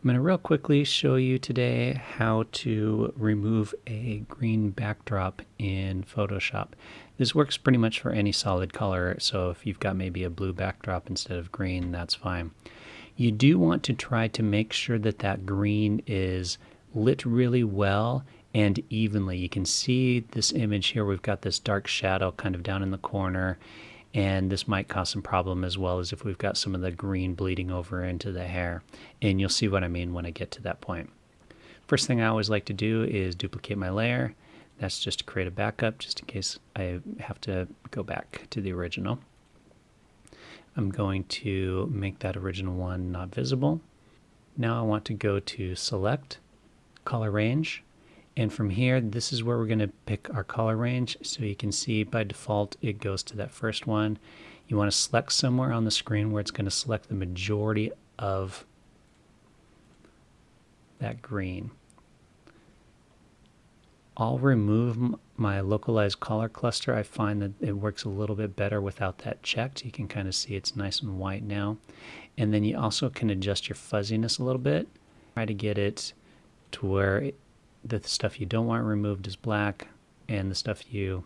I'm going to real quickly show you today how to remove a green backdrop in Photoshop. This works pretty much for any solid color, so if you've got maybe a blue backdrop instead of green, that's fine. You do want to try to make sure that that green is lit really well and evenly. You can see this image here, we've got this dark shadow kind of down in the corner, and this might cause some problem as well as if we've got some of the green bleeding over into the hair. And you'll see what I mean when I get to that point. First thing I always like to do is duplicate my layer. That's just to create a backup, just in case I have to go back to the original. I'm going to make that original one not visible. Now I want to go to Select, Color Range, and from here, this is where we're going to pick our color range. So you can see by default, it goes to that first one. You want to select somewhere on the screen where it's going to select the majority of that green. I'll remove my localized color cluster. I find that it works a little bit better without that checked. You can kind of see it's nice and white now. And then you also can adjust your fuzziness a little bit. Try to get it to where the stuff you don't want removed is black and the stuff you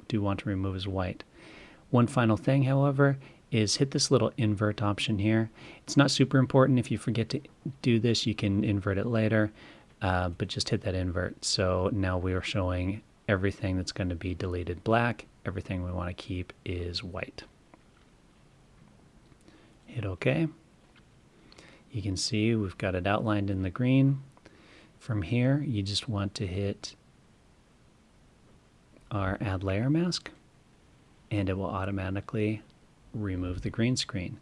do want to remove is white. One final thing, however, is hit this little invert option here. It's not super important. If you forget to do this, you can invert it later, but just hit that invert. So now we are showing everything that's going to be deleted black. Everything we want to keep is white. Hit OK. You can see we've got it outlined in the green. From here, you just want to hit our Add Layer Mask, and it will automatically remove the green screen.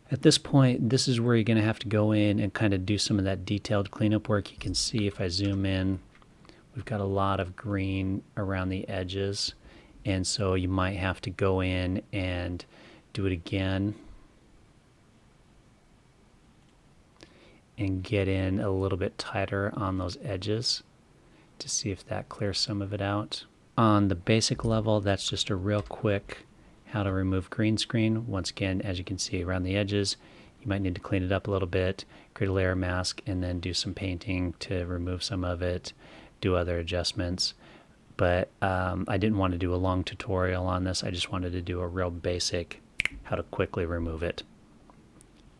At this point, this is where you're going to have to go in and kind of do some of that detailed cleanup work. You can see if I zoom in, we've got a lot of green around the edges, and so you might have to go in and do it again and get in a little bit tighter on those edges to see if that clears some of it out. On the basic level, that's just a real quick how to remove green screen. Once again, as you can see around the edges, you might need to clean it up a little bit, create a layer mask, and then do some painting to remove some of it, do other adjustments. But I didn't want to do a long tutorial on this. I just wanted to do a real basic how to quickly remove it.